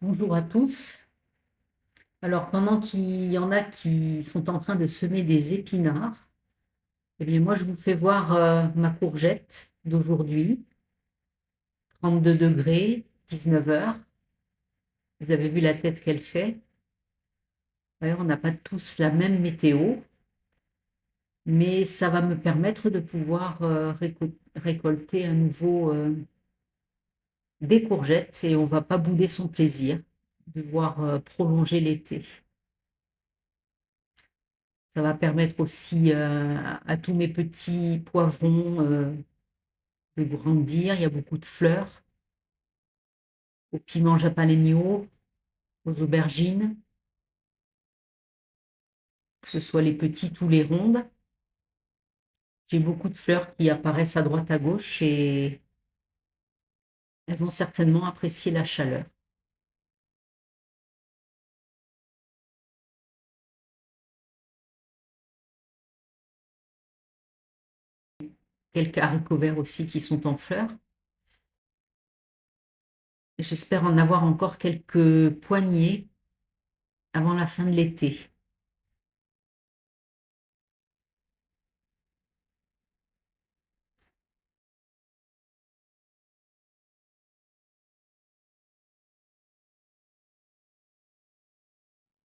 Bonjour à tous. Alors, pendant qu'il y en a qui sont en train de semer des épinards, eh bien, moi, je vous fais voir ma courgette d'aujourd'hui, 32 degrés, 19 heures. Vous avez vu la tête qu'elle fait. D'ailleurs, on n'a pas tous la même météo, mais ça va me permettre de pouvoir récolter à nouveau des courgettes et on va pas bouder son plaisir de voir prolonger l'été. Ça va permettre aussi à tous mes petits poivrons de grandir. Il y a beaucoup de fleurs, aux piments jalapeno, aux aubergines, que ce soit les petites ou les rondes. J'ai beaucoup de fleurs qui apparaissent à droite à gauche et elles vont certainement apprécier la chaleur. Quelques haricots verts aussi qui sont en fleurs. J'espère en avoir encore quelques poignées avant la fin de l'été.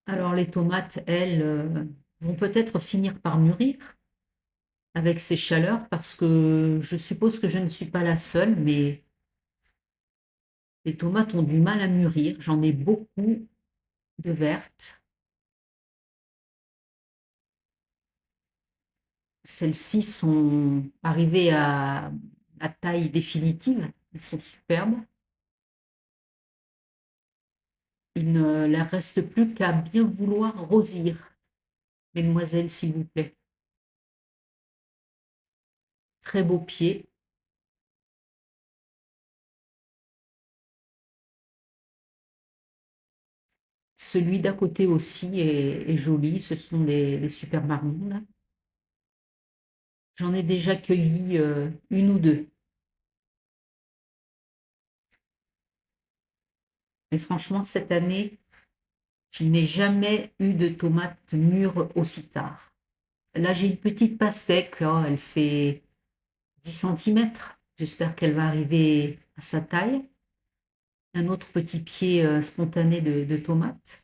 Alors les tomates, elles, vont peut-être finir par mûrir avec ces chaleurs parce que je suppose que je ne suis pas la seule, mais les tomates ont du mal à mûrir. J'en ai beaucoup de vertes. Celles-ci sont arrivées à taille définitive. Elles sont superbes. Il ne leur reste plus qu'à bien vouloir rosir, mesdemoiselles, s'il vous plaît. Très beau pied. Celui d'à côté aussi est joli. Ce sont les super marrondes. J'en ai déjà cueilli une ou deux. Mais franchement, cette année, je n'ai jamais eu de tomates mûres aussi tard. Là, j'ai une petite pastèque, hein, elle fait 10 centimètres. J'espère qu'elle va arriver à sa taille. Un autre petit pied spontané de tomate.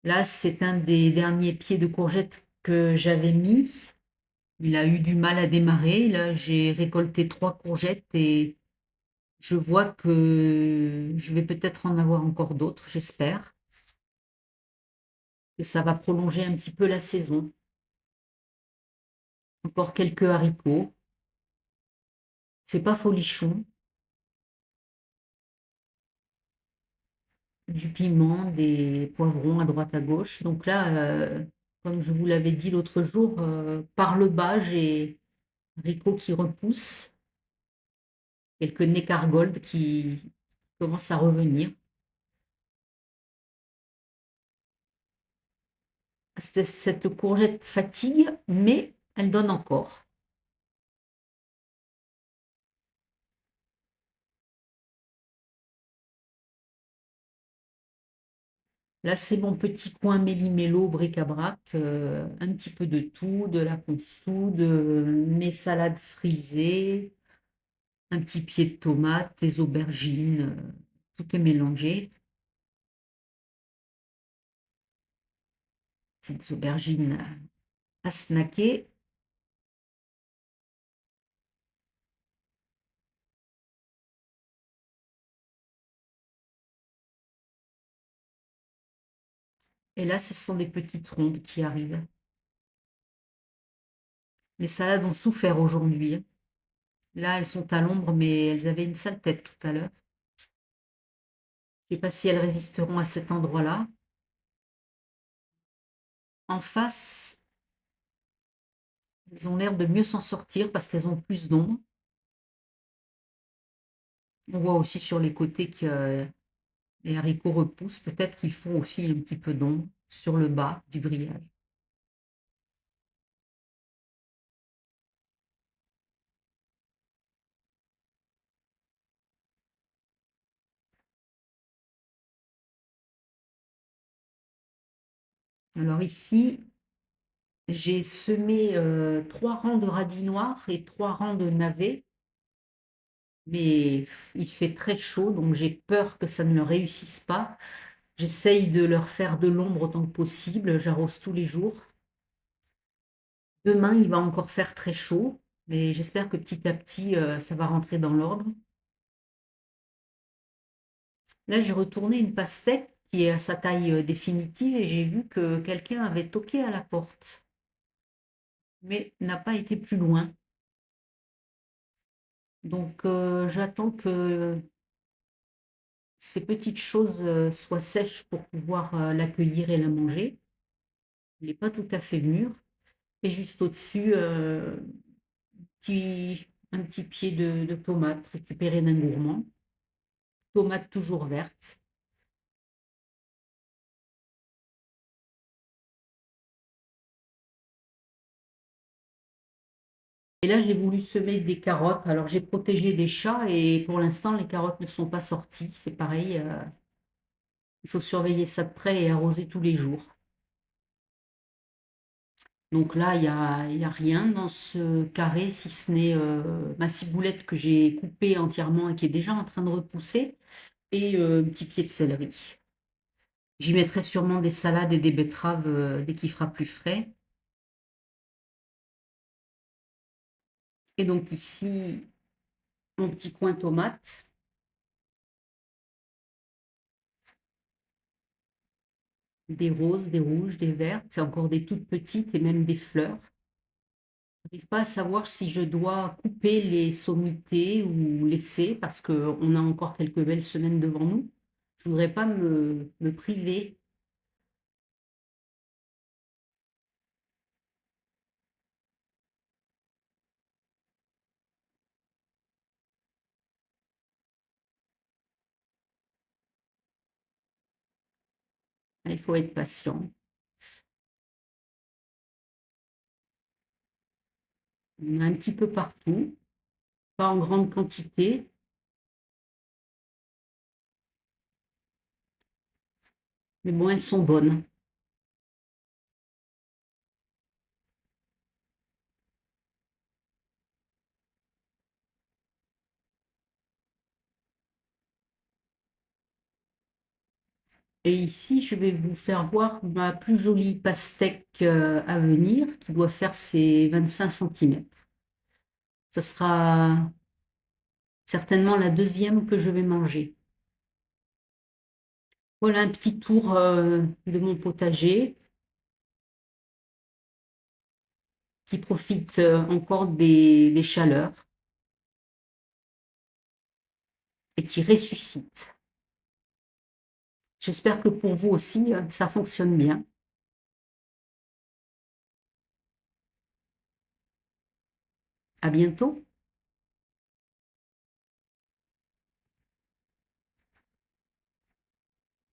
Là, c'est un des derniers pieds de courgette que j'avais mis. Il a eu du mal à démarrer. Là, j'ai récolté 3 courgettes et je vois que je vais peut-être en avoir encore d'autres, j'espère. Que ça va prolonger un petit peu la saison. Encore quelques haricots. C'est pas folichon. Du piment, des poivrons à droite à gauche. Donc là, comme je vous l'avais dit l'autre jour, par le bas, j'ai haricots qui repoussent, quelques nécargoldes qui commencent à revenir. Cette courgette fatigue, mais elle donne encore. Là, c'est mon petit coin méli-mélo, bric-à-brac, un petit peu de tout, de la consoude, mes salades frisées, un petit pied de tomate, des aubergines, tout est mélangé. Petites aubergines à snacker. Et là, ce sont des petites rondes qui arrivent. Les salades ont souffert aujourd'hui, hein. Là, elles sont à l'ombre, mais elles avaient une sale tête tout à l'heure. Je ne sais pas si elles résisteront à cet endroit-là. En face, elles ont l'air de mieux s'en sortir parce qu'elles ont plus d'ombre. On voit aussi sur les côtés que les haricots repoussent. Peut-être qu'ils font aussi un petit peu d'ombre sur le bas du grillage. Alors ici, j'ai semé 3 rangs de radis noirs et 3 rangs de navets, mais il fait très chaud, donc j'ai peur que ça ne réussisse pas. J'essaye de leur faire de l'ombre autant que possible, j'arrose tous les jours. Demain, il va encore faire très chaud, mais j'espère que petit à petit, ça va rentrer dans l'ordre. Là, j'ai retourné une pastèque qui est à sa taille définitive et j'ai vu que quelqu'un avait toqué à la porte, mais n'a pas été plus loin. Donc, j'attends que ces petites choses soient sèches pour pouvoir l'accueillir et la manger. Il n'est pas tout à fait mûr. Et juste au-dessus, un petit pied de tomate récupéré d'un gourmand. Tomate toujours verte. Et là, j'ai voulu semer des carottes. Alors, j'ai protégé des chats et pour l'instant, les carottes ne sont pas sorties. C'est pareil, il faut surveiller ça de près et arroser tous les jours. Donc là, il y a rien dans ce carré, si ce n'est ma ciboulette que j'ai coupée entièrement et qui est déjà en train de repousser, et un petit pied de céleri. J'y mettrai sûrement des salades et des betteraves dès qu'il fera plus frais. Et donc ici, mon petit coin tomate, des roses, des rouges, des vertes, encore des toutes petites et même des fleurs. Je n'arrive pas à savoir si je dois couper les sommités ou laisser parce qu'on a encore quelques belles semaines devant nous. Je voudrais pas me priver. Il faut être patient. On a un petit peu partout, pas en grande quantité, mais bon, elles sont bonnes. Et ici, je vais vous faire voir ma plus jolie pastèque à venir, qui doit faire ses 25 centimètres. Ce sera certainement la deuxième que je vais manger. Voilà un petit tour de mon potager qui profite encore des chaleurs et qui ressuscite. J'espère que pour vous aussi, ça fonctionne bien. À bientôt.